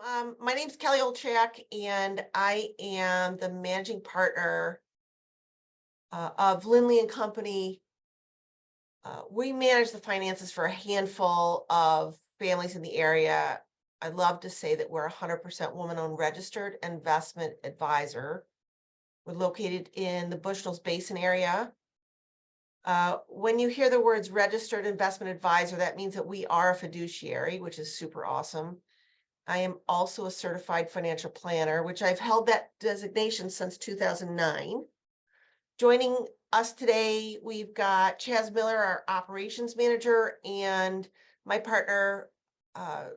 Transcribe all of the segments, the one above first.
My name's Kelly Olczak, and I am the managing partner of Lindley and Company. We manage the finances for a handful of families in the area. I love to say that we're a 100% woman-owned registered investment advisor. We're located in the Bushnell's Basin area. When you hear the words registered investment advisor, that means that we are a fiduciary, which is super awesome. I am also a certified financial planner, which I've held that designation since 2009. Joining us today, we've got Chaz Miller, our operations manager, and my partner,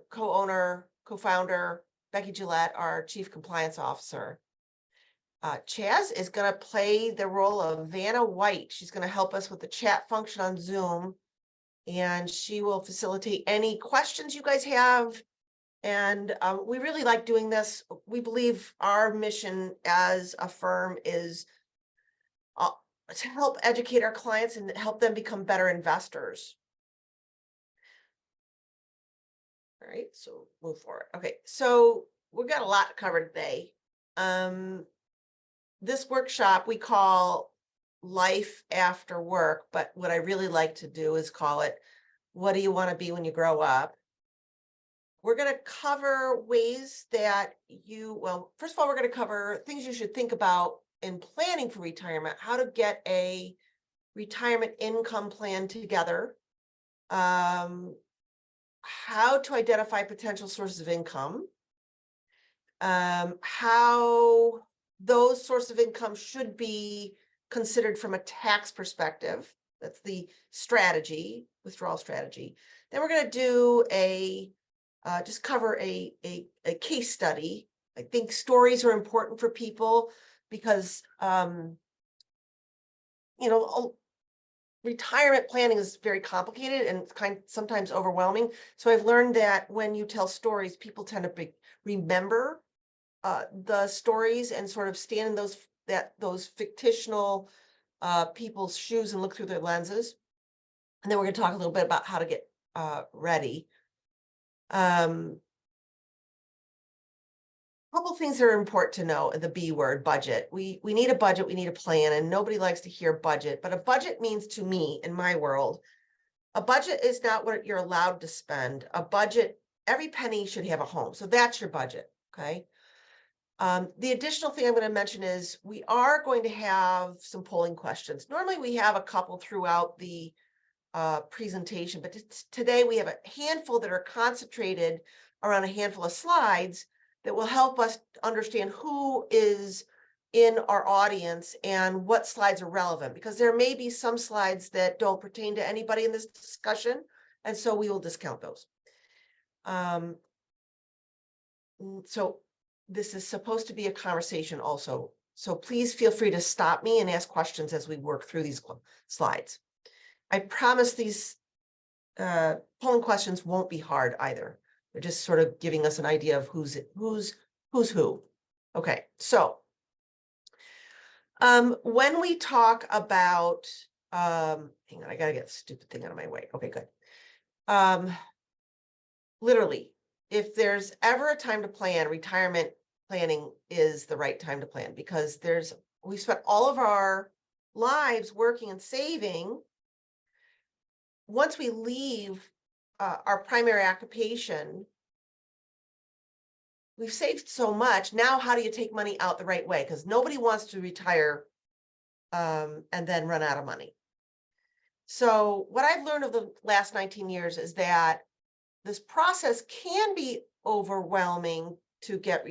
co-owner, co-founder, Becky Gillette, our chief compliance officer. Chaz is going to play the role of Vanna White. She's going to help us with the chat function on Zoom, and she will facilitate any questions you guys have. And we really like doing this. We believe our mission as a firm is to help educate our clients and help them become better investors. All right, so move forward. Okay, so we've got a lot to cover today. This workshop we call Life After Work, but what I really like to do is call it, what do you want to be when you grow up? We're going to cover ways that first of all, we're going to cover things you should think about in planning for retirement, how to get a retirement income plan together, how to identify potential sources of income, how those sources of income should be considered from a tax perspective. That's the strategy, withdrawal strategy. Then we're going to do just cover a case study. I think stories are important for people because, retirement planning is very complicated and it's sometimes overwhelming. So I've learned that when you tell stories, people tend to remember the stories and sort of stand in those fictional people's shoes and look through their lenses. And then we're going to talk a little bit about how to get ready. Couple things that are important to know. The B word, budget. We need a budget, we need a plan, and nobody likes to hear budget, but a budget means, to me, in my world, a budget is not what you're allowed to spend. A budget, every penny should have a home. So that's your budget, okay? The additional thing I'm going to mention is we are going to have some polling questions. Normally we have a couple throughout the presentation, but today we have a handful that are concentrated around a handful of slides that will help us understand who is in our audience and what slides are relevant, because there may be some slides that don't pertain to anybody in this discussion, and so we will discount those. So this is supposed to be a conversation also, so please feel free to stop me and ask questions as we work through these slides. I promise these polling questions won't be hard either. They're just sort of giving us an idea of who's who. Okay, so when we talk about, hang on, I gotta get the stupid thing out of my way. Okay, good. Literally, if there's ever a time to plan, retirement planning is the right time to plan, because we spent all of our lives working and saving. Once we leave our primary occupation, we've saved so much. Now, how do you take money out the right way? Because nobody wants to retire and then run out of money. So what I've learned of the last 19 years is that this process can be overwhelming to get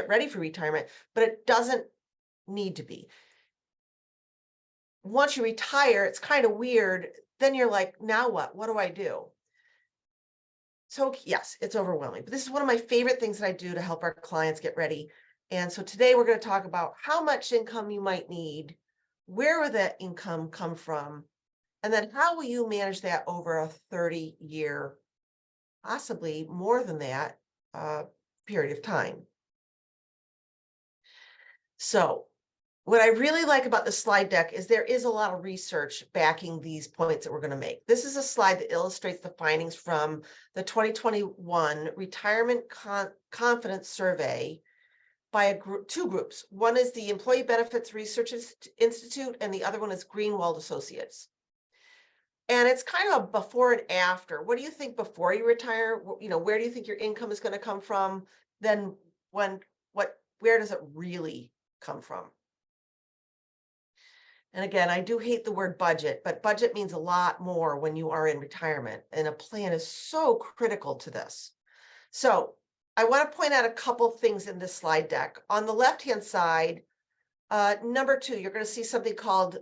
ready for retirement, but it doesn't need to be. Once you retire, it's kind of weird. Then you're like, now what? What do I do? So yes, it's overwhelming, but this is one of my favorite things that I do to help our clients get ready. And so today we're going to talk about how much income you might need, where will that income come from, and then how will you manage that over a 30-year, possibly more than that, period of time. So what I really like about the slide deck is there is a lot of research backing these points that we're going to make. This is a slide that illustrates the findings from the 2021 Retirement Confidence Survey by two groups. One is the Employee Benefits Research Institute, and the other one is Greenwald Associates. And it's kind of a before and after. What do you think before you retire? Where do you think your income is going to come from? Then where does it really come from? And again, I do hate the word budget, but budget means a lot more when you are in retirement, and a plan is so critical to this. So I want to point out a couple things in this slide deck. On the left-hand side, number 2, you're going to see something called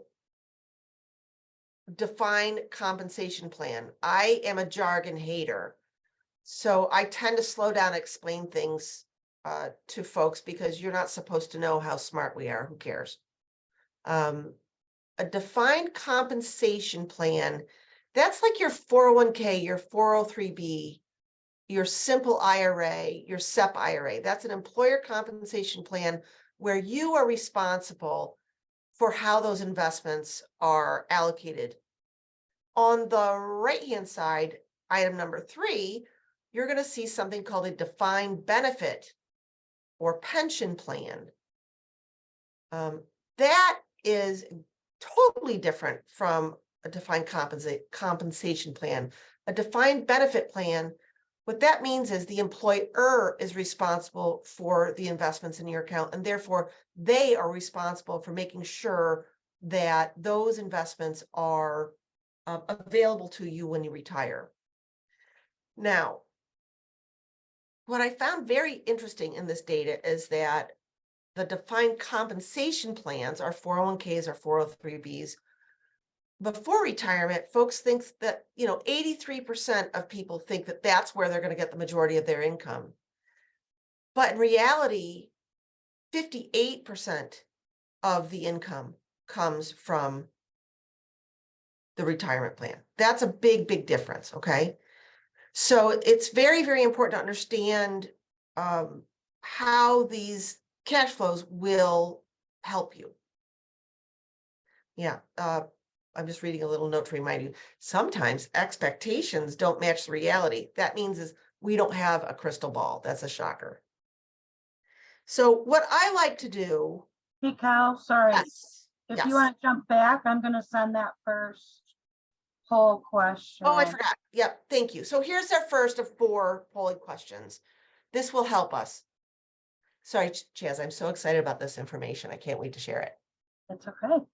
defined compensation plan. I am a jargon hater, so I tend to slow down and explain things to folks because you're not supposed to know how smart we are. Who cares? A defined compensation plan, that's like your 401k, your 403b, your simple IRA, your SEP IRA. That's an employer compensation plan where you are responsible for how those investments are allocated. On the right-hand side, item number 3, you're going to see something called a defined benefit or pension plan. That is totally different from a defined compensation plan. A defined benefit plan, what that means is the employer is responsible for the investments in your account, and therefore they are responsible for making sure that those investments are available to you when you retire. Now, what I found very interesting in this data is that the defined compensation plans, our 401ks or 403bs, before retirement, folks think that, 83% of people think that that's where they're going to get the majority of their income. But in reality, 58% of the income comes from the retirement plan. That's a big, big difference, okay? So it's very, very important to understand how these cash flows will help you. Yeah, I'm just reading a little note to remind you, sometimes expectations don't match the reality. That means is we don't have a crystal ball. That's a shocker. So what I like to do. Hey, Cal, sorry. Yes. If you want to jump back, I'm going to send that first poll question. Oh, I forgot. Yep. Thank you. So here's our first of 4 polling questions. This will help us. Sorry, Chaz, I'm so excited about this information. I can't wait to share it. That's okay.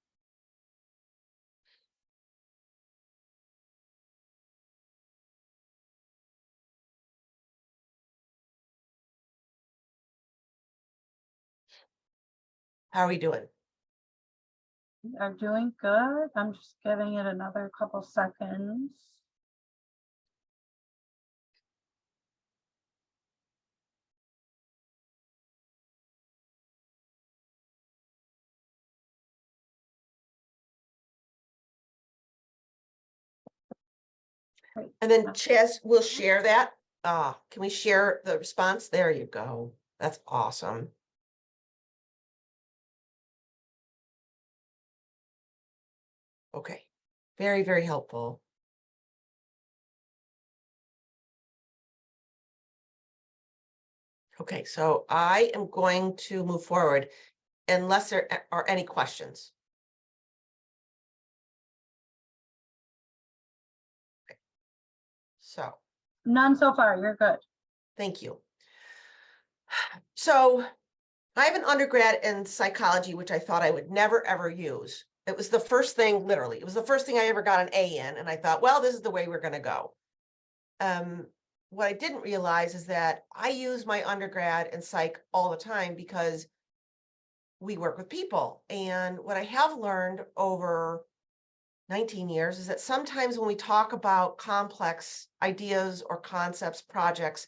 How are we doing? We are doing good. I'm just giving it another couple seconds. And then Chaz will share that. Can we share the response? There you go. That's awesome. Okay. Very, very helpful. Okay, so I am going to move forward unless there are any questions. Okay. So. None so far. You're good. Thank you. So I have an undergrad in psychology, which I thought I would never, ever use. It was the first thing, literally, it was the first thing I ever got an A in. And I thought, well, this is the way we're going to go. What I didn't realize is that I use my undergrad in psych all the time because we work with people. And what I have learned over 19 years is that sometimes when we talk about complex ideas or concepts, projects,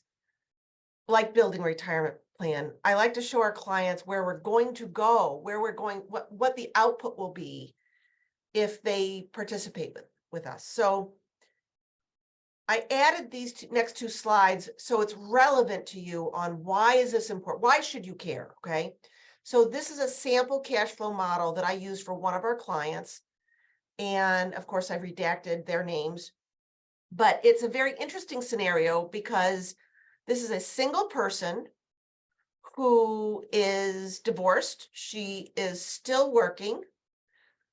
like building a retirement plan, I like to show our clients where we're going to go, where we're going, what the output will be if they participate with us. So I added these next 2 slides so it's relevant to you on why is this important? Why should you care? Okay. So this is a sample cash flow model that I used for one of our clients. And of course, I've redacted their names, but it's a very interesting scenario because this is a single person who is divorced. She is still working,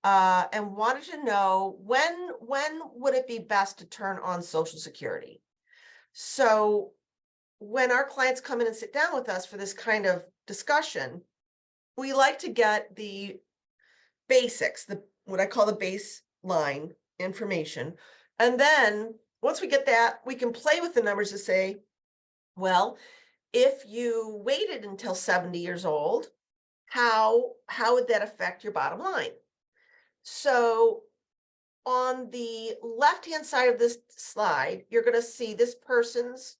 and wanted to know when would it be best to turn on Social Security. So when our clients come in and sit down with us for this kind of discussion, we like to get the basics, the what I call the baseline information. And then once we get that, we can play with the numbers to say, well, if you waited until 70 years old, how would that affect your bottom line? So on the left-hand side of this slide, you're going to see this person's,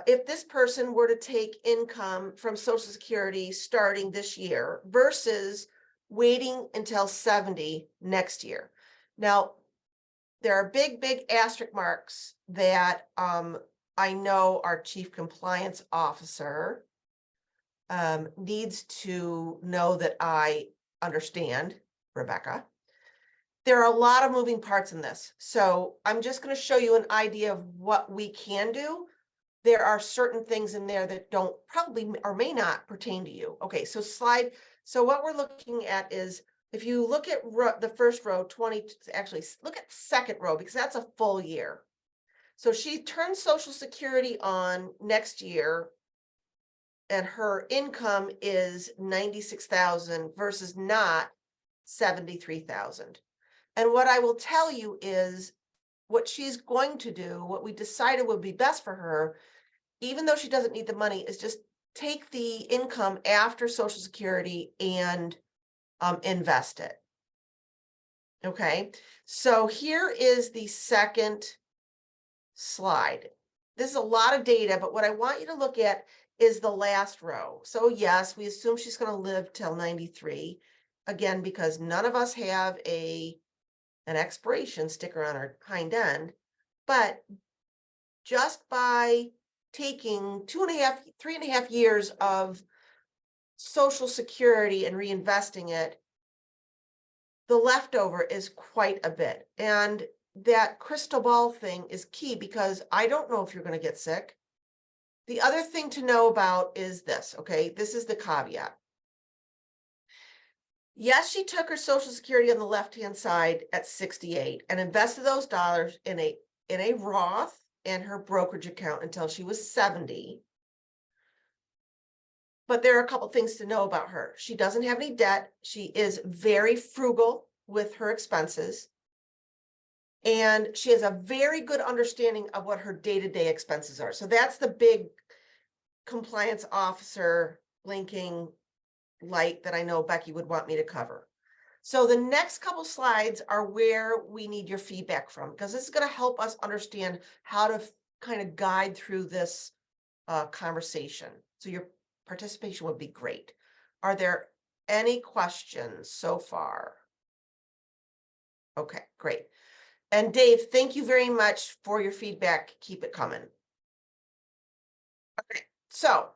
if this person were to take income from Social Security starting this year versus waiting until 70 next year. Now, there are big asterisk marks that I know our Chief Compliance Officer needs to know that I understand, Rebecca. There are a lot of moving parts in this. So I'm just going to show you an idea of what we can do. There are certain things in there that don't probably or may not pertain to you. Okay, so what we're looking at is, if you look at the first row, 20, actually look at the second row because that's a full year. So she turns Social Security on next year and her income is 96,000 versus not 73,000. And what I will tell you is what she's going to do, what we decided would be best for her, even though she doesn't need the money, is just take the income after Social Security and invest it. Okay, so here is the second slide. This is a lot of data, but what I want you to look at is the last row. So yes, we assume she's going to live till 93, again, because none of us have an expiration sticker on our hind end, but just by taking 3.5 years of Social Security and reinvesting it, the leftover is quite a bit. And that crystal ball thing is key because I don't know if you're going to get sick. The other thing to know about is this, okay? This is the caveat. Yes, she took her Social Security on the left-hand side at 68 and invested those dollars in a Roth and her brokerage account until she was 70. But there are a couple things to know about her. She doesn't have any debt. She is very frugal with her expenses. And she has a very good understanding of what her day-to-day expenses are. So that's the big compliance officer blinking light that I know Becky would want me to cover. So the next couple slides are where we need your feedback from, because this is going to help us understand how to kind of guide through this conversation. So your participation would be great. Are there any questions so far? Okay, great. And Dave, thank you very much for your feedback. Keep it coming. Okay, so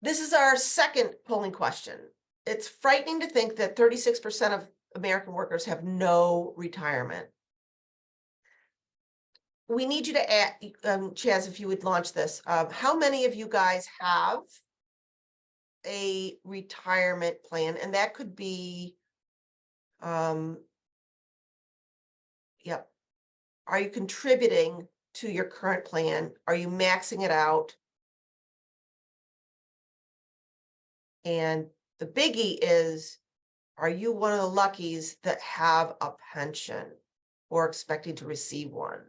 this is our second polling question. It's frightening to think that 36% of American workers have no retirement. We need you to add, Chaz, if you would launch this. How many of you guys have a retirement plan? And that could be, yep. Are you contributing to your current plan? Are you maxing it out? And the biggie is, are you one of the luckies that have a pension or expecting to receive one?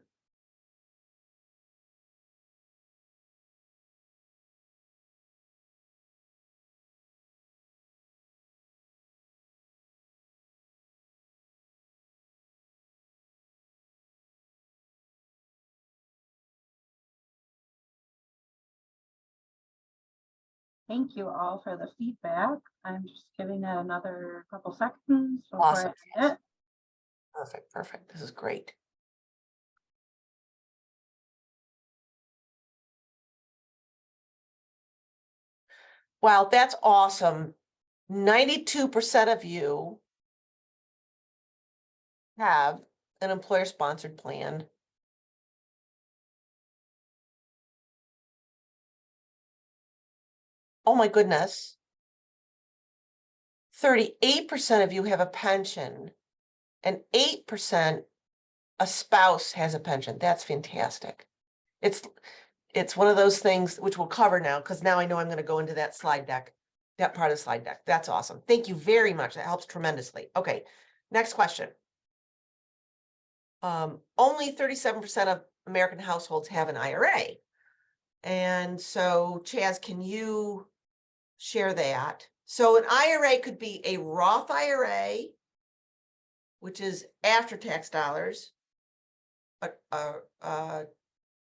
Thank you all for the feedback. I'm just giving it another couple seconds before Awesome. I end it. Perfect, perfect. This is great. Wow, that's awesome. 92% of you have an employer-sponsored plan. Oh my goodness. 38% of you have a pension and 8% a spouse has a pension. That's fantastic. It's one of those things which we'll cover now, because now I know I'm going to go into that slide deck, that part of the slide deck. That's awesome. Thank you very much. That helps tremendously. Okay, next question. Only 37% of American households have an IRA. And so, Chaz, can you share that? So an IRA could be a Roth IRA, which is after tax dollars, a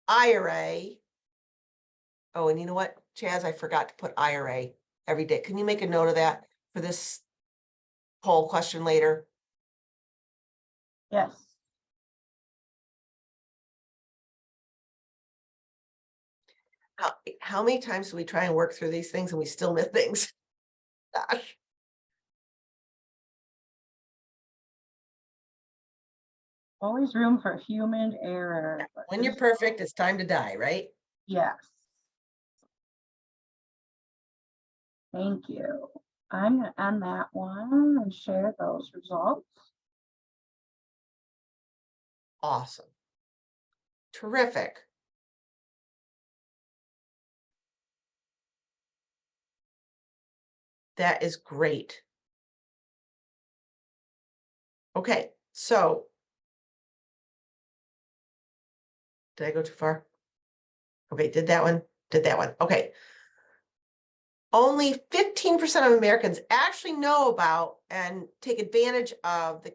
IRA. Oh, and you know what, Chaz, I forgot to put IRA every day. Can you make a note of that for this poll question later? Yes. How many times do we try and work through these things and we still miss things? Gosh. Always room for human error. but When you're this- perfect, it's time to die, right? Yes. Thank you. I'm gonna end that one and share those results. Awesome. Terrific. That is great. Okay, so did I go too far? Okay, did that one, did that one. Okay. Only 15% of Americans actually know about and take advantage of the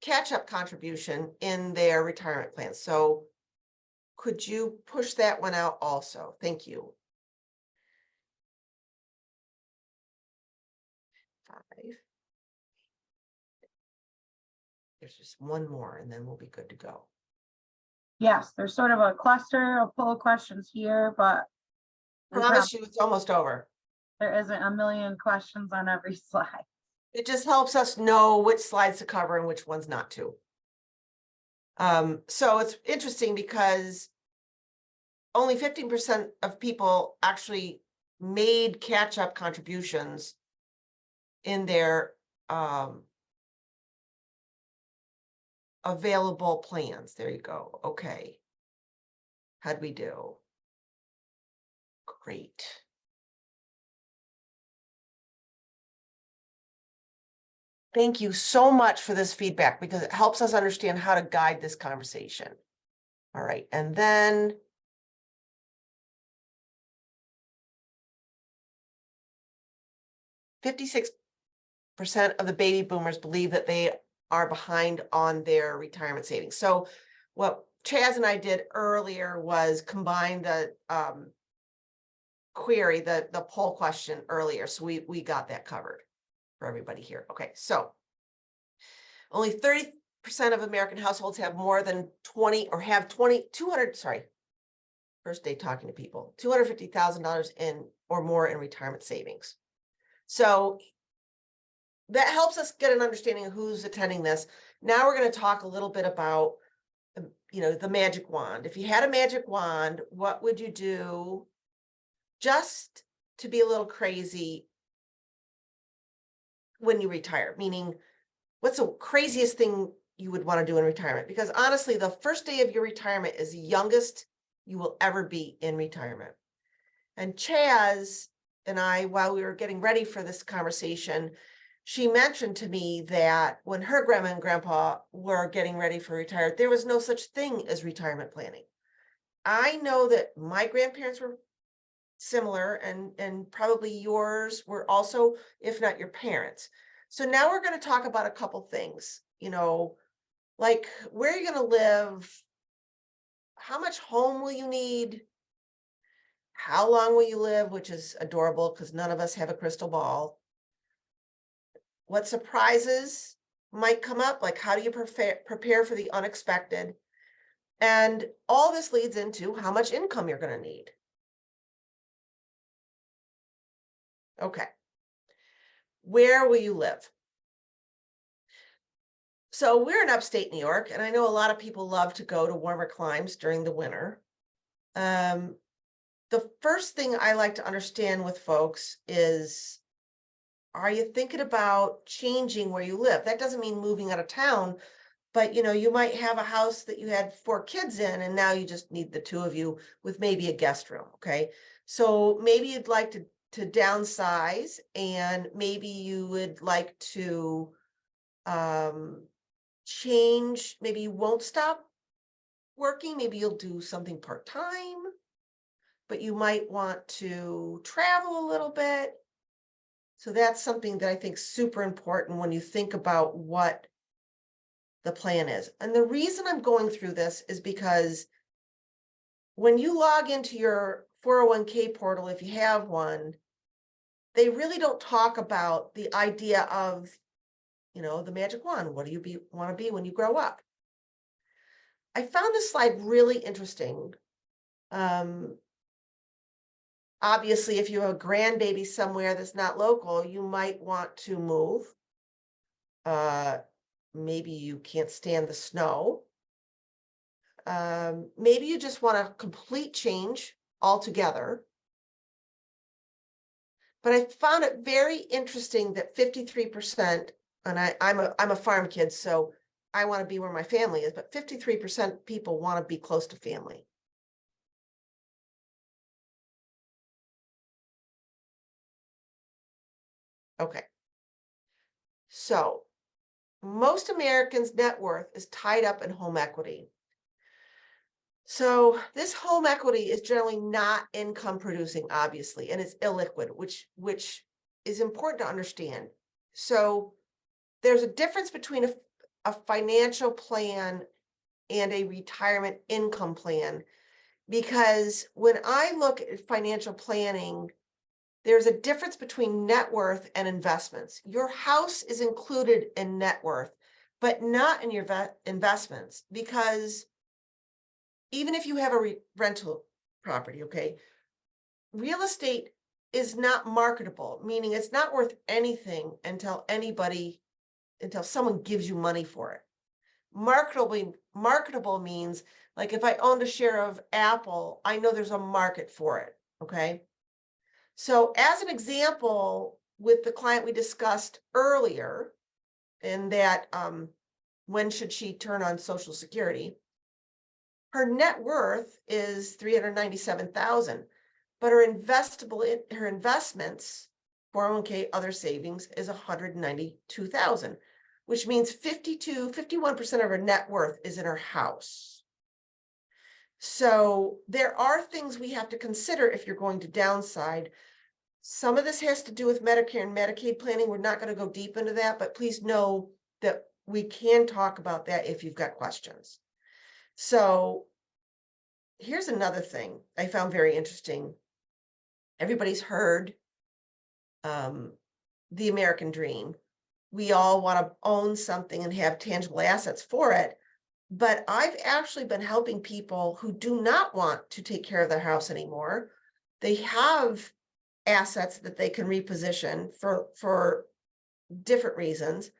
catch-up contribution in their retirement plans. So could you push that one out also? Thank you. 5. There's just one more and then we'll be good to go. Yes, there's sort of a cluster of poll questions here, but Promise you it's almost over. there isn't a million questions on every slide. It just helps us know which slides to cover and which ones not to. So it's interesting because only 15% of people actually made catch-up contributions in their available plans. There you go. Okay. How'd we do? Great. Thank you so much for this feedback because it helps us understand how to guide this conversation. All right. And then 56% of the baby boomers believe that they are behind on their retirement savings. So what Chaz and I did earlier was combine the query, the poll question earlier. So we got that covered for everybody here. Okay, so only 30% of American households have more than 20 or have 200, sorry, first day talking to people, $250,000 in or more in retirement savings. So that helps us get an understanding of who's attending this. Now we're going to talk a little bit about, the magic wand. If you had a magic wand, what would you do just to be a little crazy when you retire? Meaning, what's the craziest thing you would want to do in retirement? Because honestly, the first day of your retirement is the youngest you will ever be in retirement. And Chaz and I, while we were getting ready for this conversation, she mentioned to me that when her grandma and grandpa were getting ready for retirement, there was no such thing as retirement planning. I know that my grandparents were similar and probably yours were also, if not your parents. So now we're going to talk about a couple things, like where are you going to live? How much home will you need? How long will you live? Which is adorable because none of us have a crystal ball. What surprises might come up? Like how do you prepare for the unexpected? And all this leads into how much income you're going to need. Okay. Where will you live? So we're in upstate New York, and I know a lot of people love to go to warmer climes during the winter. Um, the first thing I like to understand with folks is, are you thinking about changing where you live? That doesn't mean moving out of town, but you might have a house that you had 4 kids in, and now you just need the two of you with maybe a guest room. Okay. So maybe you'd like to downsize, and maybe you would like to um change. Maybe you won't stop working. Maybe you'll do something part-time, but you might want to travel a little bit. So that's something that I think is super important when you think about what the plan is. And the reason I'm going through this is because when you log into your 401k portal, if you have one, they really don't talk about the idea of, the magic wand. What do you want to be when you grow up? I found this slide really interesting. Um, Obviously, if you have a grandbaby somewhere that's not local, you might want to move. Maybe you can't stand the snow. Maybe you just want a complete change altogether. But I found it very interesting that 53%, and I'm a farm kid, so I want to be where my family is, but 53% people want to be close to family. Okay. So most Americans' net worth is tied up in home equity. So this home equity is generally not income producing, obviously, and it's illiquid, which is important to understand. So there's a difference between a financial plan and a retirement income plan, because when I look at financial planning, there's a difference between net worth and investments. Your house is included in net worth, but not in your investments, because even if you have a rental property, okay, real estate is not marketable, meaning it's not worth anything until someone gives you money for it. Marketable means, like, if I owned a share of Apple, I know there's a market for it. Okay. So as an example, with the client we discussed earlier, in that when should she turn on Social Security? Her net worth is 397,000, but her investments, 401k, other savings, is 192,000, which means 51% of her net worth is in her house. So there are things we have to consider if you're going to downside. Some of this has to do with Medicare and Medicaid planning. We're not going to go deep into that, but please know that we can talk about that if you've got questions. So here's another thing I found very interesting. Everybody's heard the American dream. We all want to own something and have tangible assets for it. But I've actually been helping people who do not want to take care of their house anymore. They have assets that they can reposition for different reasons,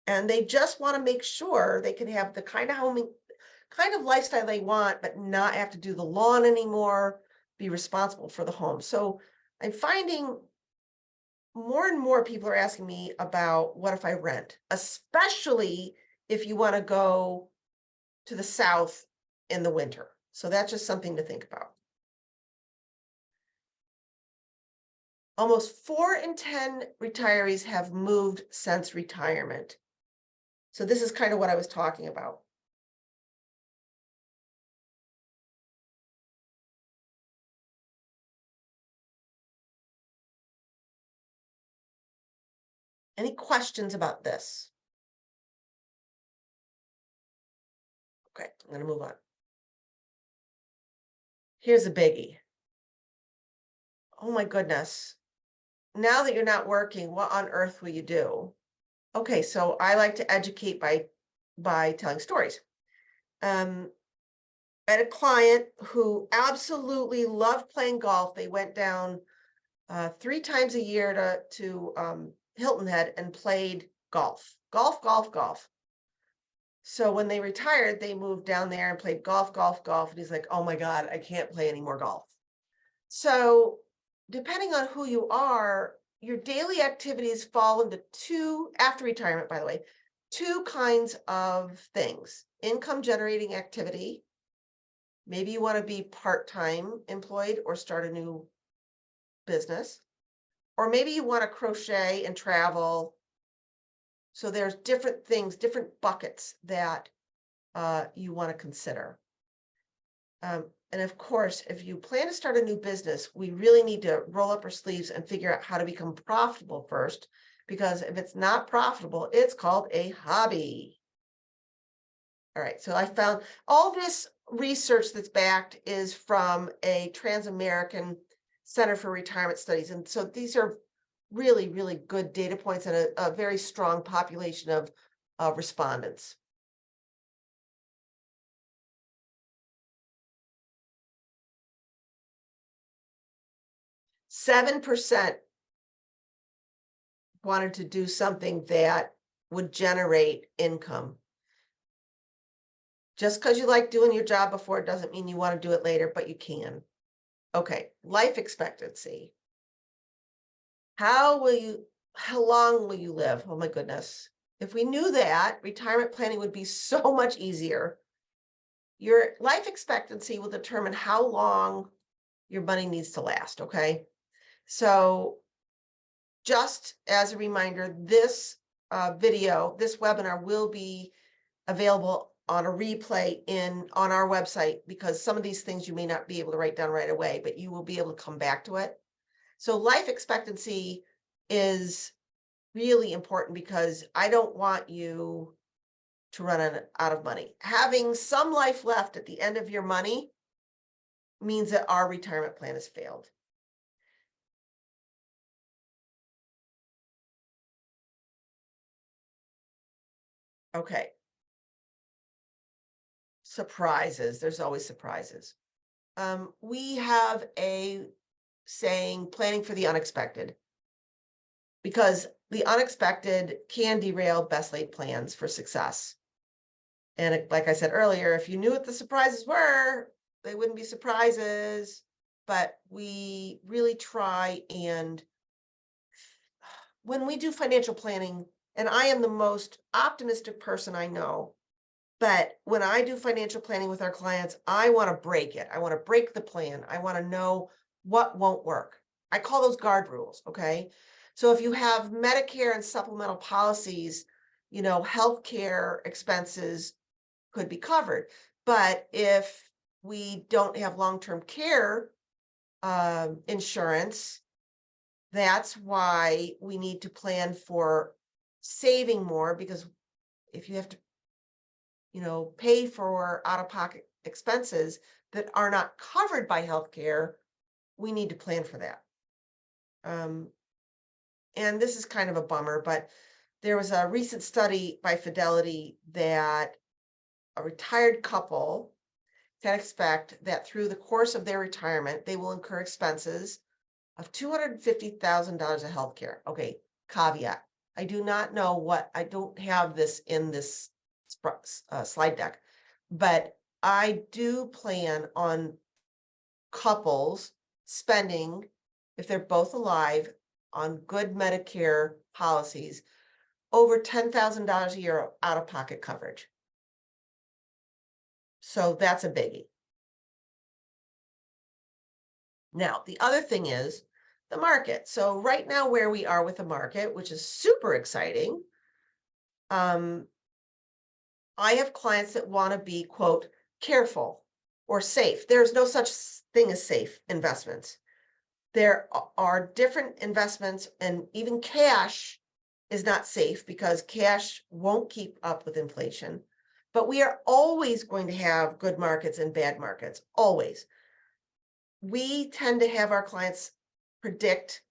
and they just want to make sure they can have the kind of lifestyle they want, but not have to do the lawn anymore, be responsible for the home. So I'm finding more and more people are asking me about, what if I rent, especially if you want to go to the South in the winter. So that's just something to think about. Almost 4 in 10 retirees have moved since retirement. So this is kind of what I was talking about. Any questions about this? Okay, I'm going to move on. Here's a biggie. Oh my goodness. Now that you're not working, what on earth will you do? Okay, so I like to educate by telling stories. I had a client who absolutely loved playing golf. They went down 3 times a year to Hilton Head and played golf. Golf. So when they retired, they moved down there and played golf. And he's like, oh my God, I can't play any more golf. So depending on who you are, your daily activities fall into two, after retirement, by the way, two kinds of things: income generating activity. Maybe you want to be part-time employed or start a new business, or maybe you want to crochet and travel. So there's different things, different buckets that you want to consider. And of course, if you plan to start a new business, we really need to roll up our sleeves and figure out how to become profitable first, because if it's not profitable, it's called a hobby. All right, so I found all this research that's backed is from a Trans-American Center for Retirement Studies. And so these are really, really good data points and a very strong population of respondents. 7% wanted to do something that would generate income. Just because you like doing your job before doesn't mean you want to do it later, but you can. Okay, life expectancy. How long will you live? Oh my goodness. If we knew that, retirement planning would be so much easier. Your life expectancy will determine how long your money needs to last, okay? So just as a reminder, this this webinar will be available on a replay on our website, because some of these things you may not be able to write down right away, but you will be able to come back to it. So life expectancy is really important, because I don't want you to run out of money. Having some life left at the end of your money means that our retirement plan has failed. Okay. Surprises. There's always surprises. We have a saying, planning for the unexpected, because the unexpected can derail best laid plans for success. And like I said earlier, if you knew what the surprises were, they wouldn't be surprises. But we really try, and when we do financial planning, and I am the most optimistic person I know, but when I do financial planning with our clients, I want to break it. I want to break the plan. I want to know what won't work. I call those guard rules, okay? So if you have Medicare and supplemental policies, healthcare expenses could be covered. But if we don't have long-term care insurance, that's why we need to plan for saving more, because if you have to pay for out-of-pocket expenses that are not covered by healthcare, we need to plan for that. And this is kind of a bummer, but there was a recent study by Fidelity that a retired couple can expect that through the course of their retirement, they will incur expenses of $250,000 of healthcare. Okay, caveat. I do not know I don't have this in this slide deck, but I do plan on couples spending, if they're both alive, on good Medicare policies, over $10,000 a year out of pocket coverage. So that's a biggie. Now, the other thing is the market. So right now, where we are with the market, which is super exciting, I have clients that want to be, quote, careful or safe. There's no such thing as safe investments. There are different investments, and even cash is not safe, because cash won't keep up with inflation. But we are always going to have good markets and bad markets, always. We tend to have our clients predict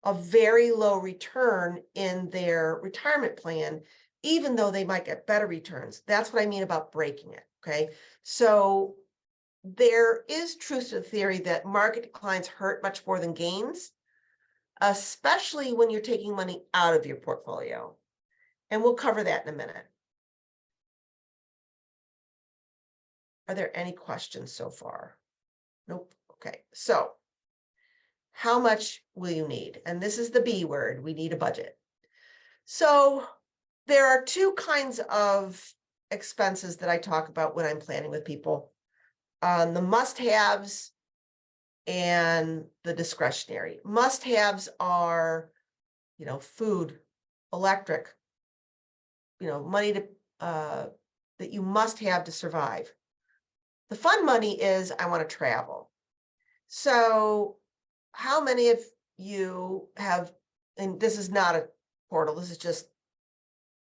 a very low return in their retirement plan, even though they might get better returns. That's what I mean about breaking it, okay? So there is truth to the theory that market declines hurt much more than gains. especially when you're taking money out of your portfolio. And we'll cover that in a minute. Are there any questions so far? Nope. Okay. So how much will you need? And this is the B word. We need a budget. So there are two kinds of expenses that I talk about when I'm planning with people. The must-haves and the discretionary. Must-haves are, food, electric, money to that you must have to survive. The fun money is I want to travel. So how many of you have, and this is not a portal, this is just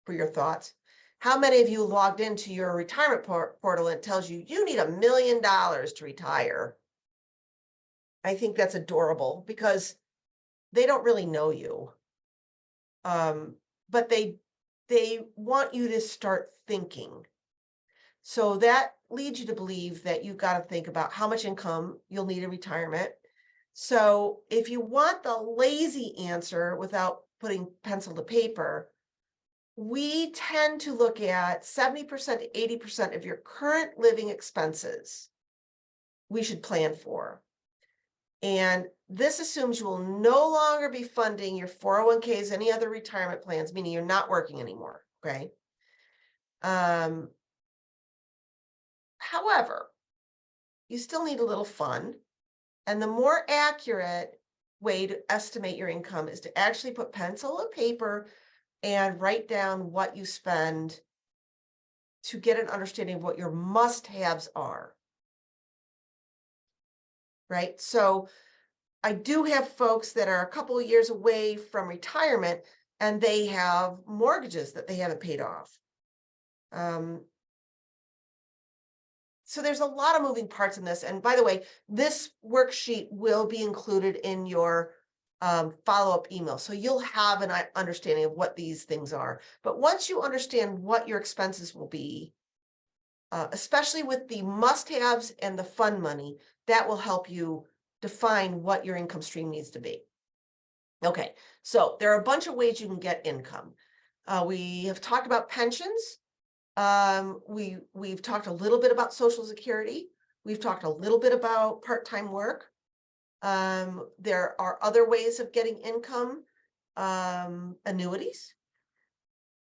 for your thoughts. How many of you logged into your retirement portal and it tells you you need $1 million to retire? I think that's adorable because they don't really know you. But they want you to start thinking. So that leads you to believe that you've got to think about how much income you'll need in retirement. So if you want the lazy answer without putting pencil to paper, we tend to look at 70% to 80% of your current living expenses we should plan for. And this assumes you will no longer be funding your 401ks, any other retirement plans, meaning you're not working anymore, okay? However, you still need a little fun. And the more accurate way to estimate your income is to actually put pencil and paper and write down what you spend to get an understanding of what your must-haves are, right? So I do have folks that are a couple of years away from retirement and they have mortgages that they haven't paid off. So there's a lot of moving parts in this. And by the way, this worksheet will be included in your follow-up email. So you'll have an understanding of what these things are. But once you understand what your expenses will be, especially with the must-haves and the fun money, that will help you define what your income stream needs to be. Okay, so there are a bunch of ways you can get income. We have talked about pensions. We've talked a little bit about Social Security. We've talked a little bit about part-time work. There are other ways of getting income, annuities.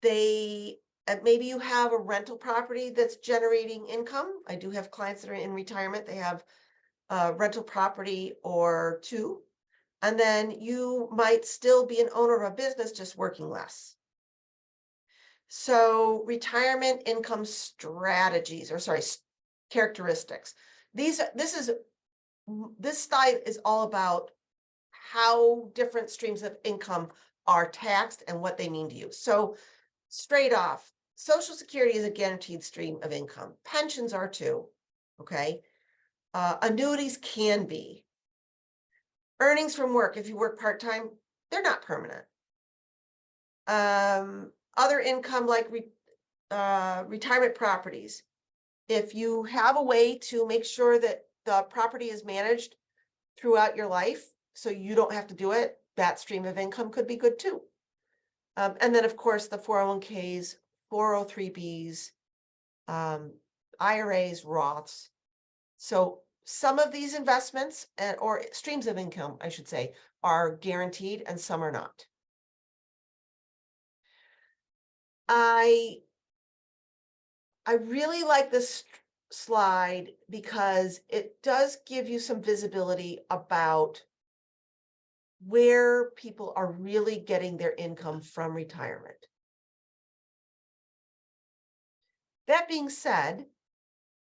Maybe you have a rental property that's generating income. I do have clients that are in retirement. They have a rental property or two. And then you might still be an owner of a business, just working less. So retirement income strategies, characteristics. This slide is all about how different streams of income are taxed and what they mean to you. So straight off, Social Security is a guaranteed stream of income. Pensions are too, okay? Annuities can be. Earnings from work, if you work part-time, they're not permanent. Other income like retirement properties. If you have a way to make sure that the property is managed throughout your life, so you don't have to do it, that stream of income could be good too. And then of course the 401ks, 403bs, IRAs, Roths. So some of these investments or streams of income, I should say, are guaranteed and some are not. I really like this slide because it does give you some visibility about where people are really getting their income from retirement. That being said,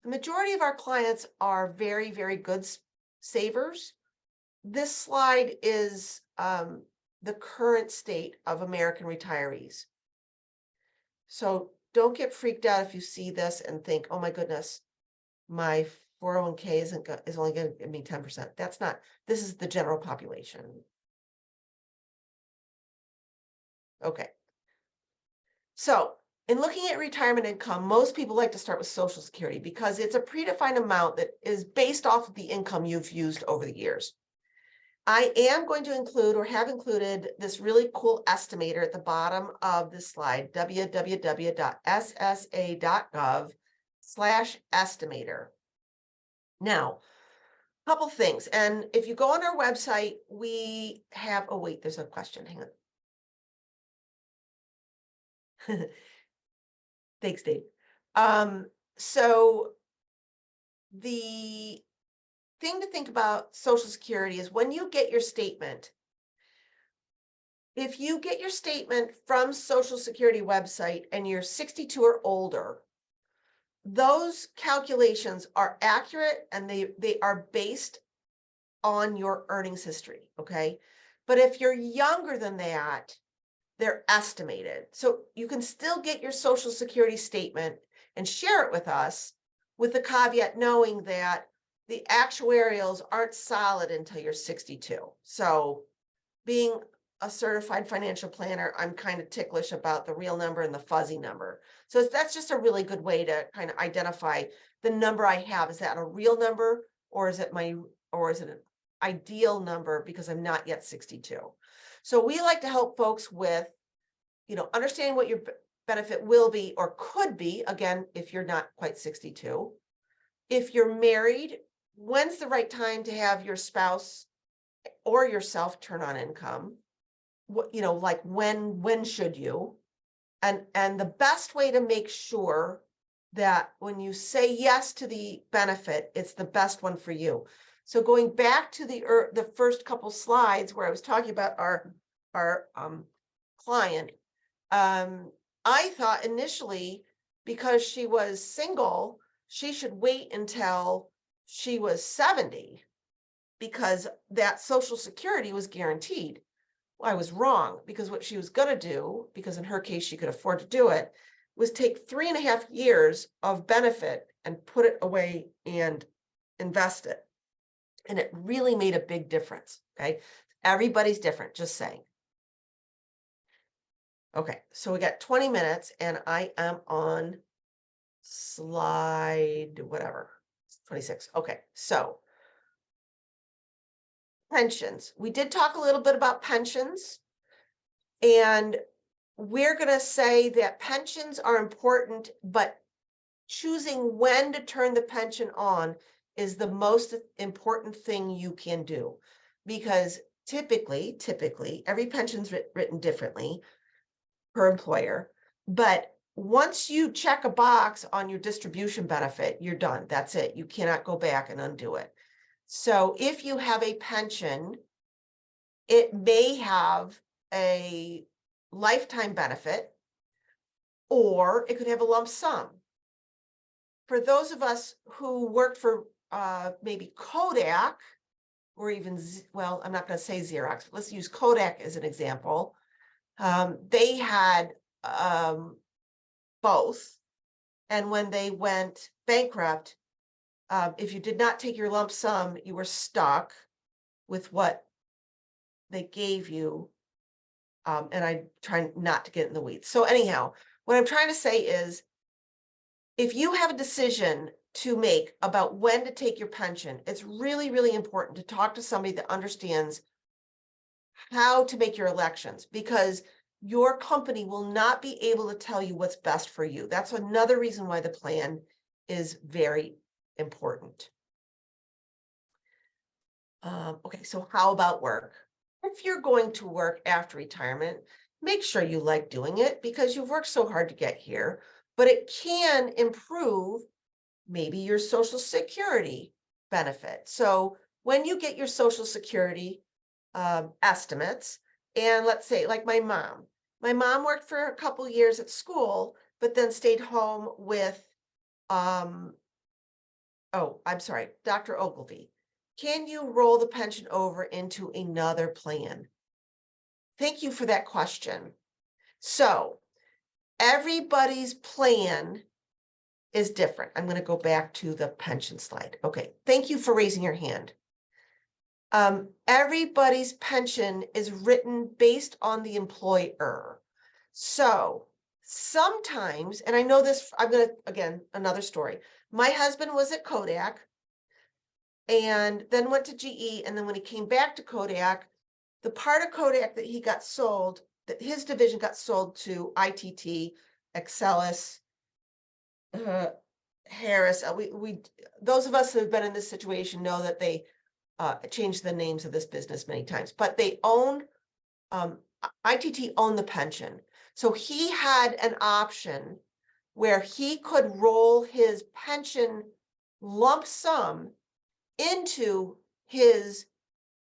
the majority of our clients are very, very good savers. This slide is the current state of American retirees. So don't get freaked out if you see this and think, oh my goodness, my 401k is only going to give me 10%. That's not, this is the general population. Okay. So in looking at retirement income, most people like to start with Social Security because it's a predefined amount that is based off of the income you've used over the years. I am going to include or have included this really cool estimator at the bottom of this slide, www.ssa.gov/estimator. Now, a couple things. And if you go on our website, we have, oh, wait, there's a question. Hang on. Thanks, Dave. So the thing to think about Social Security is when you get your statement, if you get your statement from Social Security website and you're 62 or older, those calculations are accurate and they are based on your earnings history, okay? But if you're younger than that, they're estimated. So you can still get your Social Security statement and share it with us with the caveat knowing that the actuarials aren't solid until you're 62. So being a certified financial planner, I'm kind of ticklish about the real number and the fuzzy number. So that's just a really good way to kind of identify the number I have. Is that a real number or is it an ideal number because I'm not yet 62? So we like to help folks with, understanding what your benefit will be or could be, again, if you're not quite 62. If you're married, when's the right time to have your spouse or yourself turn on income? What, like when should you? And the best way to make sure that when you say yes to the benefit, it's the best one for you. So going back to the first couple slides where I was talking about our client, I thought initially because she was single, she should wait until she was 70 because that Social Security was guaranteed. Well, I was wrong because what she was going to do, because in her case, she could afford to do it, was take 3.5 years of benefit and put it away and invest it. And it really made a big difference. Okay. Everybody's different, just saying. Okay. So we got 20 minutes and I am on slide, whatever, 26. Okay. So pensions. We did talk a little bit about pensions. And we're going to say that pensions are important, but choosing when to turn the pension on is the most important thing you can do. Because typically, every pension's written differently per employer. But once you check a box on your distribution benefit, you're done. That's it. You cannot go back and undo it. So if you have a pension, it may have a lifetime benefit, or it could have a lump sum. For those of us who worked for maybe Kodak, or even, well, I'm not going to say Xerox, but let's use Kodak as an example. They had both. And when they went bankrupt, if you did not take your lump sum, you were stuck with what they gave you. And I try not to get in the weeds. So anyhow, what I'm trying to say is, if you have a decision to make about when to take your pension, it's really, really important to talk to somebody that understands how to make your elections, because your company will not be able to tell you what's best for you. That's another reason why the plan is very important. Okay, so how about work? If you're going to work after retirement, make sure you like doing it because you've worked so hard to get here, but it can improve maybe your Social Security benefit. So when you get your Social Security estimates, and let's say like my mom worked for a couple years at school, but then stayed home with, oh, I'm sorry, Dr. Ogilvy. Can you roll the pension over into another plan? Thank you for that question. So everybody's plan is different. I'm going to go back to the pension slide. Okay, thank you for raising your hand. Everybody's pension is written based on the employer. So sometimes, and I know this, I'm going to, again, another story. My husband was at Kodak. and then went to GE. And then when he came back to Kodak, the part of Kodak that he got sold, that his division got sold to ITT, Excelis, Harris. Those of us who have been in this situation know that they changed the names of this business many times, but they own, ITT owned the pension. So he had an option where he could roll his pension lump sum into his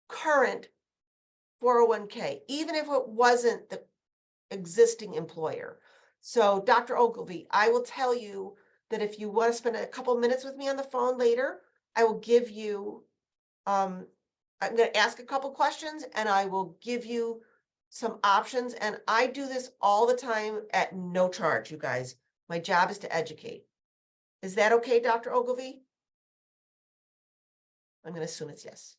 current 401k, even if it wasn't the existing employer. So Dr. Ogilvy, I will tell you that if you want to spend a couple minutes with me on the phone later, I will give you, I'm going to ask a couple questions and I will give you some options. And I do this all the time at no charge, you guys. My job is to educate. Is that okay, Dr. Ogilvy? I'm going to assume it's yes.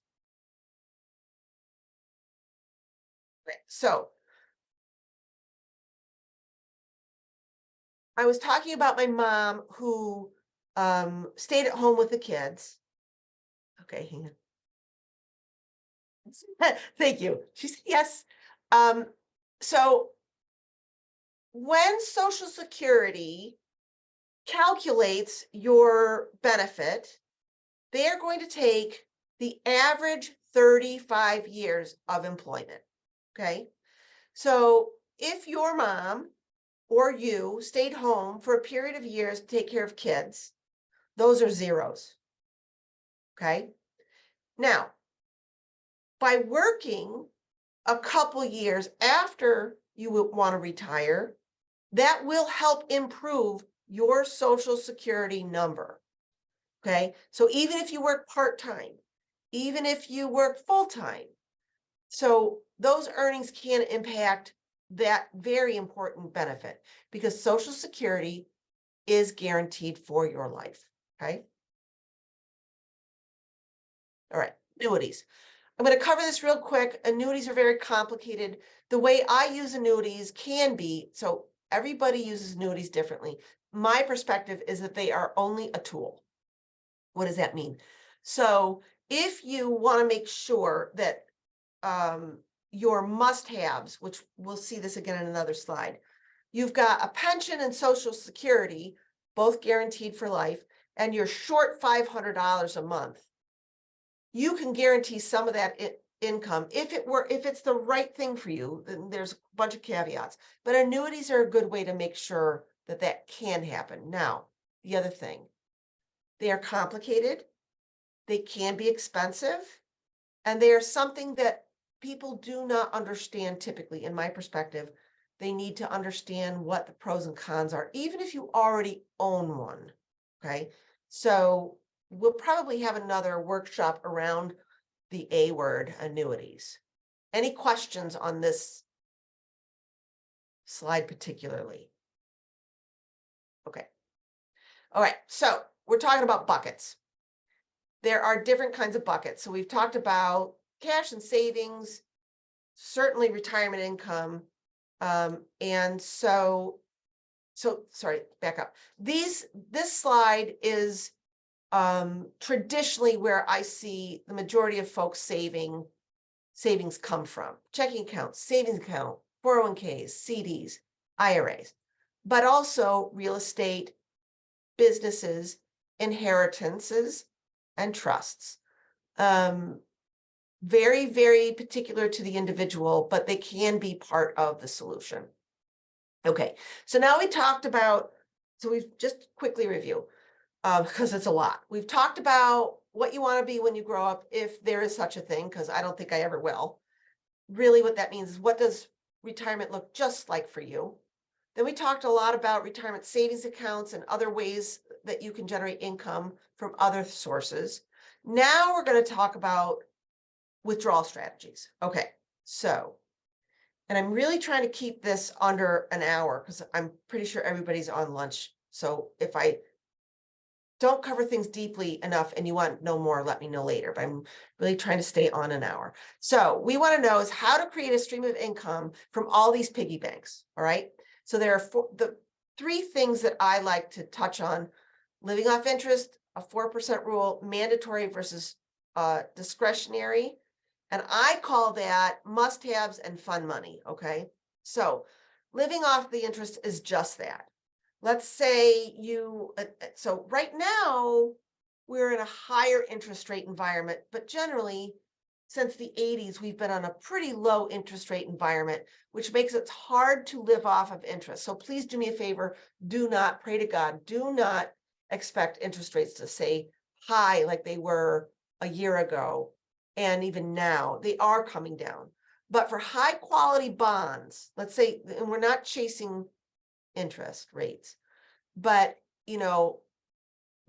Okay, so I was talking about my mom who stayed at home with the kids. Okay, hang on. Thank you. She said yes. So when Social Security calculates your benefit, they are going to take the average 35 years of employment. Okay. So if your mom or you stayed home for a period of years to take care of kids, those are zeros. Okay. Now, by working a couple years after you want to retire, that will help improve your Social Security number. Okay. So even if you work part-time, even if you work full-time, so those earnings can impact that very important benefit because Social Security is guaranteed for your life. Okay. All right. Annuities. I'm going to cover this real quick. Annuities are very complicated. The way I use annuities can be, so everybody uses annuities differently. My perspective is that they are only a tool. What does that mean? So if you want to make sure that your must-haves, which we'll see this again in another slide, you've got a pension and Social Security, both guaranteed for life, and you're short $500 a month, you can guarantee some of that income if it's the right thing for you. Then there's a bunch of caveats, but annuities are a good way to make sure that that can happen. Now, the other thing, they are complicated, they can be expensive, and they are something that people do not understand typically. In my perspective, they need to understand what the pros and cons are, even if you already own one. Okay, so we'll probably have another workshop around the A word, annuities. Any questions on this slide particularly? Okay. All right, so we're talking about buckets. There are different kinds of buckets. So we've talked about cash and savings, certainly retirement income. And so sorry, back up. This slide is traditionally where I see the majority of folks savings come from: checking accounts, savings account, 401ks, CDs, IRAs, but also real estate, businesses, inheritances, and trusts. Very, very particular to the individual, but they can be part of the solution. Okay, so now we talked about, so we've just quickly review, because it's a lot. We've talked about what you want to be when you grow up, if there is such a thing, because I don't think I ever will. Really what that means is, what does retirement look just like for you? Then we talked a lot about retirement savings accounts and other ways that you can generate income from other sources. Now we're going to talk about withdrawal strategies. Okay, so, and I'm really trying to keep this under an hour because I'm pretty sure everybody's on lunch. So if I don't cover things deeply enough and you want to know more, let me know later, but I'm really trying to stay on an hour. So we want to know is how to create a stream of income from all these piggy banks. All right. So there are the three things that I like to touch on: living off interest, a 4% rule, mandatory versus discretionary, and I call that must-haves and fun money, okay? So living off the interest is just that. Let's say so right now, we're in a higher interest rate environment, but generally, since the 80s, we've been on a pretty low interest rate environment, which makes it hard to live off of interest. So please do me a favor, do not, pray to God, do not expect interest rates to stay high like they were a year ago. And even now, they are coming down. But for high quality bonds, let's say, and we're not chasing interest rates, but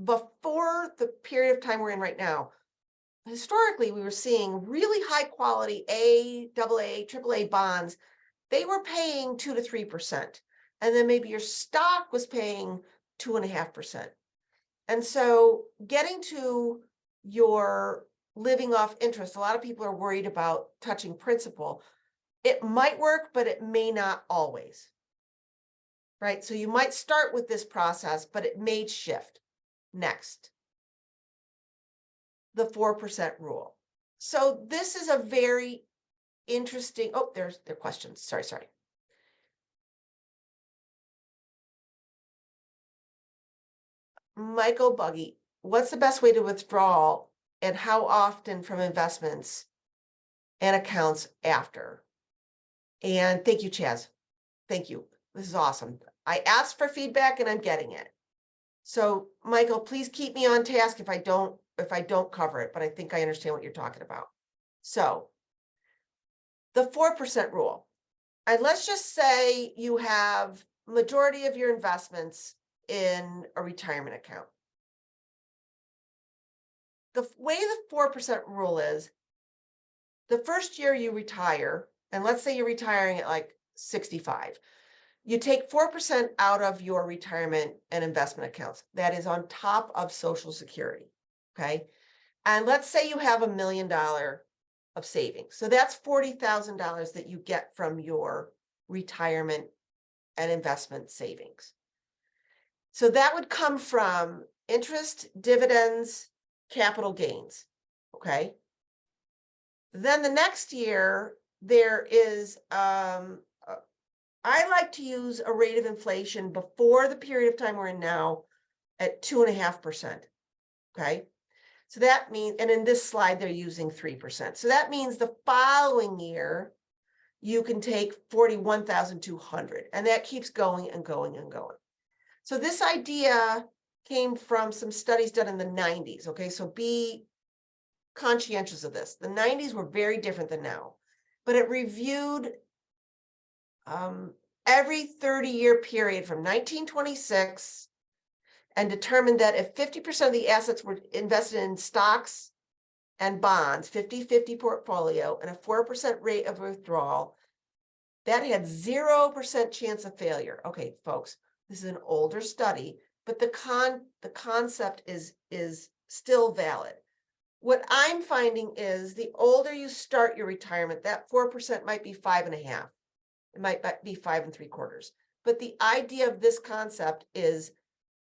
before the period of time we're in right now, historically we were seeing really high quality AA, AAA bonds. They were paying 2 to 3%, and then maybe your stock was paying 2.5%. And so getting to your living off interest, a lot of people are worried about touching principal. It might work, but it may not always. Right? So you might start with this process, but it may shift. Next, the 4% rule. So this is a very interesting, oh, there's their questions. Sorry. Michael Buggy, what's the best way to withdraw and how often from investments and accounts after? And thank you, Chaz. Thank you. This is awesome. I asked for feedback and I'm getting it. So Michael, please keep me on task if I don't cover it, but I think I understand what you're talking about. So the 4% rule. And let's just say you have majority of your investments in a retirement account. The way the 4% rule is, the first year you retire, and let's say you're retiring at like 65, you take 4% out of your retirement and investment accounts. That is on top of Social Security, okay? And let's say you have $1 million of savings. So that's $40,000 that you get from your retirement and investment savings. So that would come from interest, dividends, capital gains, okay? Then the next year, there is, I like to use a rate of inflation before the period of time we're in now at 2.5%, okay? So that means, and in this slide, they're using 3%. So that means the following year, you can take 41,200, and that keeps going and going and going. So this idea came from some studies done in the 90s, okay? So be conscientious of this. The 90s were very different than now, but it reviewed every 30-year period from 1926 and determined that if 50% of the assets were invested in stocks and bonds, 50-50 portfolio, and a 4% rate of withdrawal, that had 0% chance of failure. Okay, folks, this is an older study, but the concept is still valid. What I'm finding is the older you start your retirement, that 4% might be 5.5. It might be 5.75. But the idea of this concept is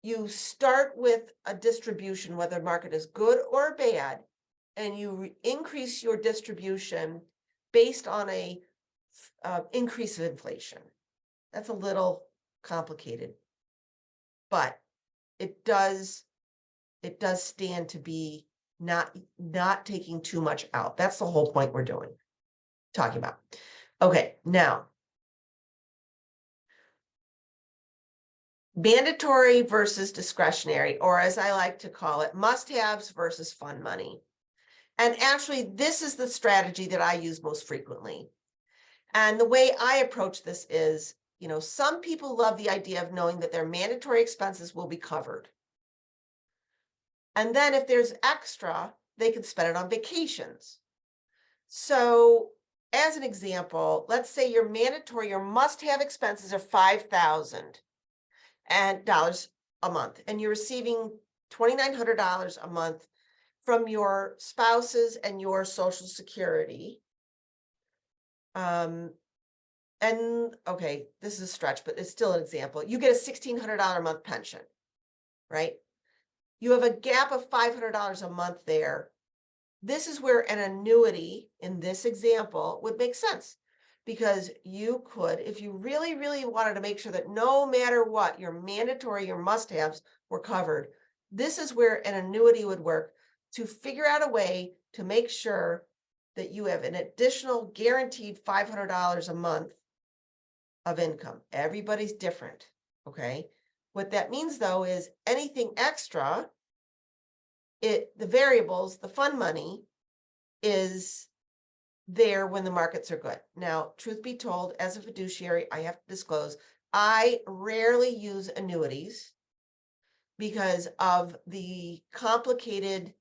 you start with a distribution, whether market is good or bad, and you increase your distribution based on a increase of inflation. That's a little complicated, but it does stand to be not taking too much out. That's the whole point we're talking about. Okay, now mandatory versus discretionary, or as I like to call it, must-haves versus fun money. And actually, this is the strategy that I use most frequently. And the way I approach this is, some people love the idea of knowing that their mandatory expenses will be covered. And then if there's extra, they can spend it on vacations. So as an example, let's say your must-have expenses are $5,000 a month, and you're receiving $2,900 a month from your spouses and your Social Security. And okay, this is a stretch, but it's still an example. You get a $1,600 a month pension, right? You have a gap of $500 a month there This is where an annuity in this example would make sense. Because you could, if you really, really wanted to make sure that no matter what, your mandatory, your must-haves were covered, this is where an annuity would work to figure out a way to make sure that you have an additional guaranteed $500 a month of income. Everybody's different, okay? What that means though is anything extra, the variables, the fund money is there when the markets are good. Now, truth be told, as a fiduciary, I have to disclose, I rarely use annuities because of the complicated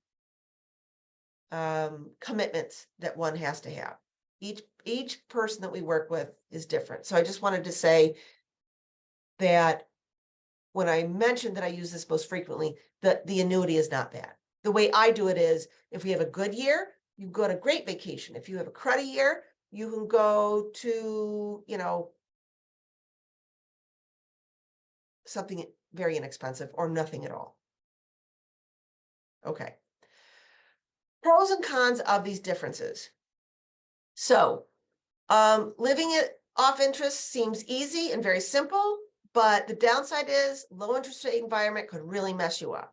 commitments that one has to have. Each person that we work with is different. So I just wanted to say that when I mentioned that I use this most frequently, that the annuity is not bad. The way I do it is, if we have a good year, you go to great vacation. If you have a cruddy year, you can go to, something very inexpensive or nothing at all. Okay. Pros and cons of these differences. So, living it off interest seems easy and very simple, but the downside is low interest rate environment could really mess you up.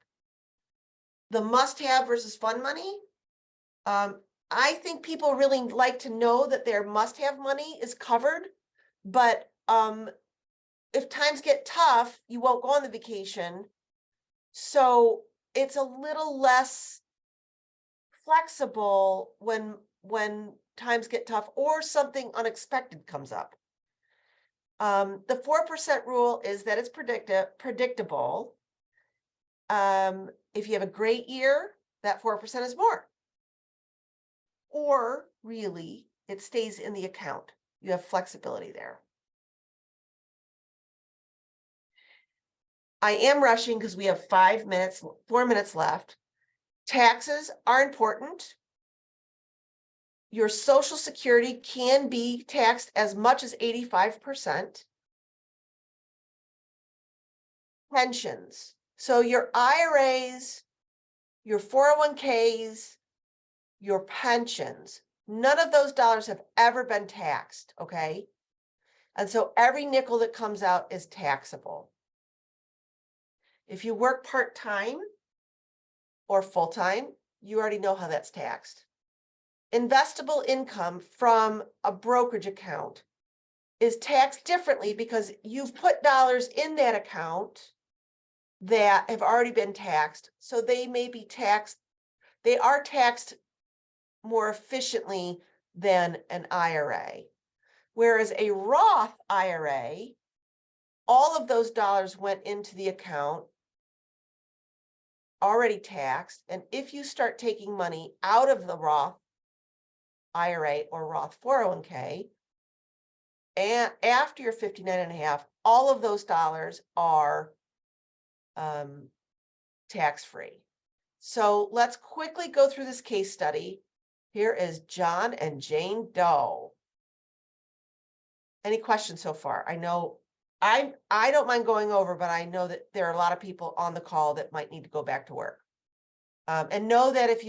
The must-have versus fun money. I think people really like to know that their must-have money is covered, but if times get tough, you won't go on the vacation. So it's a little less flexible when times get tough or something unexpected comes up. The 4% rule is that it's predictable. If you have a great year, that 4% is more. Or really, it stays in the account. You have flexibility there. I am rushing because we have 4 minutes left. Taxes are important. Your Social Security can be taxed as much as 85%. Pensions. So your IRAs, your 401ks, your pensions, none of those dollars have ever been taxed, okay? And so every nickel that comes out is taxable. If you work part-time or full-time, you already know how that's taxed. Investable income from a brokerage account is taxed differently because you've put dollars in that account that have already been taxed. So they may be taxed, they are taxed more efficiently than an IRA. Whereas a Roth IRA, all of those dollars went into the account already taxed. And if you start taking money out of the Roth IRA or Roth 401k, and after you're 59 and a half, all of those dollars are tax-free. So let's quickly go through this case study. Here is John and Jane Doe. Any questions so far? I know I don't mind going over, but I know that there are a lot of people on the call that might need to go back to work. And know that if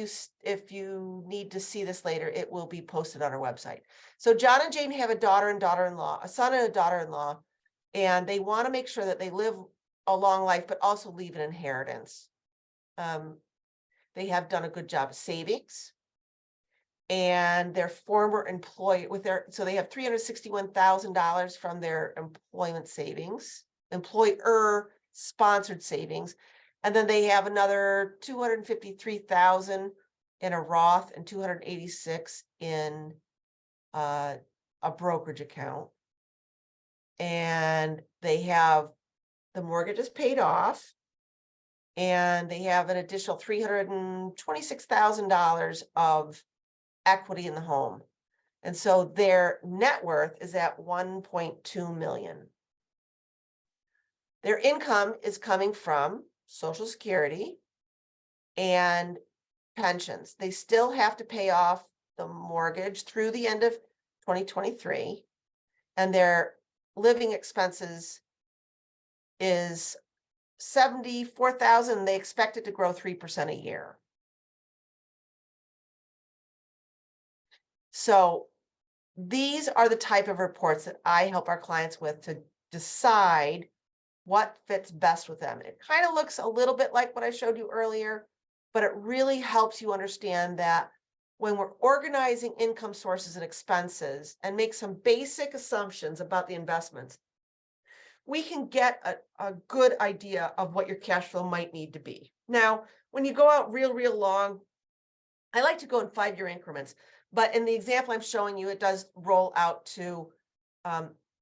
you need to see this later, it will be posted on our website. So John and Jane have a daughter and daughter-in-law, a son and a daughter-in-law, and they want to make sure that they live a long life, but also leave an inheritance. They have done a good job of savings, and their former employer so they have $361,000 from their employment savings, employer sponsored savings. And then they have another 253,000 in a Roth and 286 in a brokerage account. And they have the mortgage is paid off, and they have an additional $326,000 of equity in the home. And so their net worth is at 1.2 million. Their income is coming from Social Security and pensions. They still have to pay off the mortgage through the end of 2023, and their living expenses is 74,000. They expect it to grow 3% a year. So these are the type of reports that I help our clients with to decide what fits best with them. It kind of looks a little bit like what I showed you earlier, but it really helps you understand that when we're organizing income sources and expenses and make some basic assumptions about the investments, we can get a good idea of what your cash flow might need to be. Now, when you go out real long, I like to go in 5-year increments, but in the example I'm showing you, it does roll out to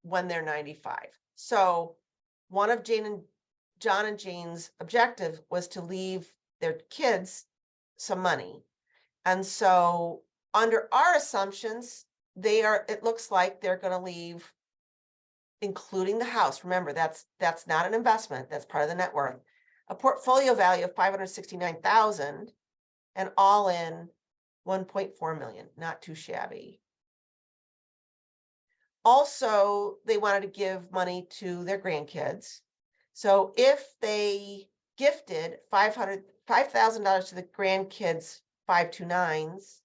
when they're 95. So one of John and Jane's objective was to leave their kids some money. And so under our assumptions, it looks like they're going to leave, including the house. Remember, that's not an investment. That's part of the net worth. A portfolio value of 569,000 and all in 1.4 million, not too shabby. Also, they wanted to give money to their grandkids. So if they gifted $5,000 to the grandkids 529s,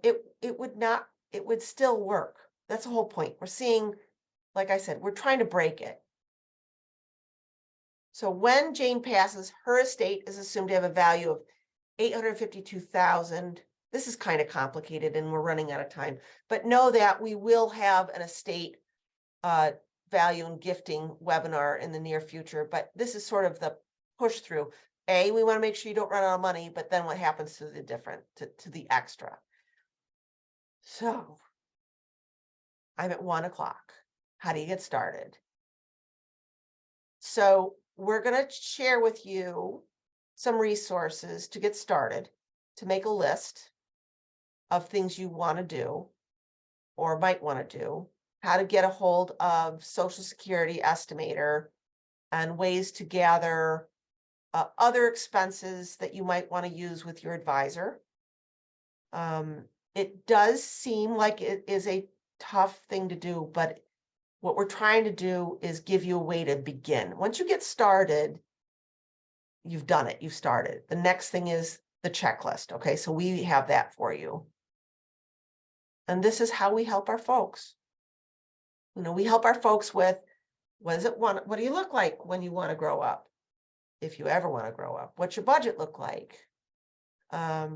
it would still work. That's the whole point. We're seeing, like I said, we're trying to break it. So when Jane passes, her estate is assumed to have a value of 852,000. This is kind of complicated and we're running out of time, but know that we will have an estate value and gifting webinar in the near future, but this is sort of the push through. We want to make sure you don't run out of money, but then what happens to to the extra? So I'm at 1 o'clock. How do you get started? So we're going to share with you some resources to get started, to make a list of things you want to do or might want to do, how to get a hold of Social Security estimator, and ways to gather other expenses that you might want to use with your advisor. It does seem like it is a tough thing to do, but what we're trying to do is give you a way to begin. Once you get started, you've done it, you've started. The next thing is the checklist. Okay, so we have that for you. And this is how we help our folks. We help our folks with, what do you look like when you want to grow up? If you ever want to grow up, what's your budget look like? How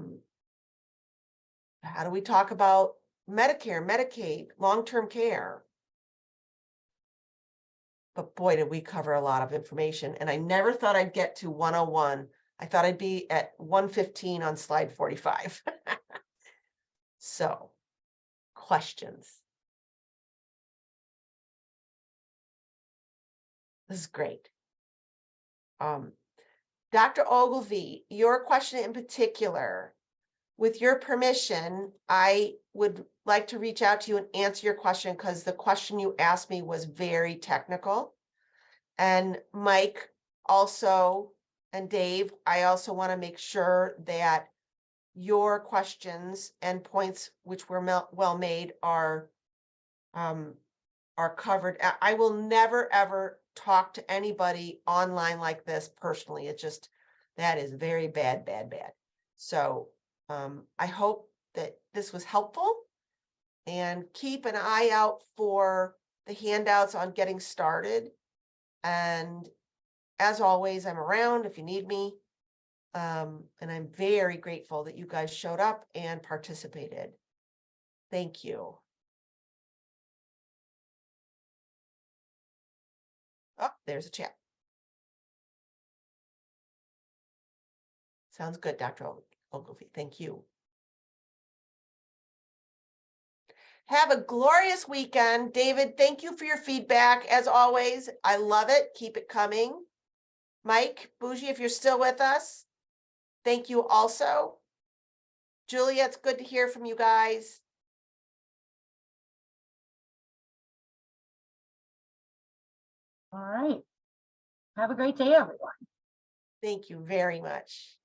do we talk about Medicare, Medicaid, long-term care? But boy, did we cover a lot of information. And I never thought I'd get to 101. I thought I'd be at 115 on slide 45. So, questions? This is great. Dr. Ogilvie, your question in particular, with your permission, I would like to reach out to you and answer your question because the question you asked me was very technical. And Mike also, and Dave, I also want to make sure that your questions and points which were well made are covered. I will never, ever talk to anybody online like this personally. That is very bad. So I hope that this was helpful, and keep an eye out for the handouts on getting started. And as always, I'm around if you need me. And I'm very grateful that you guys showed up and participated. Thank you. Oh, there's a chat. Sounds good, Dr. Ogilvie. Thank you. Have a glorious weekend. David, thank you for your feedback. As always, I love it. Keep it coming. Mike, Bougie, if you're still with us, thank you also. Julia, it's good to hear from you guys. All right. Have a great day, everyone. Thank you very much.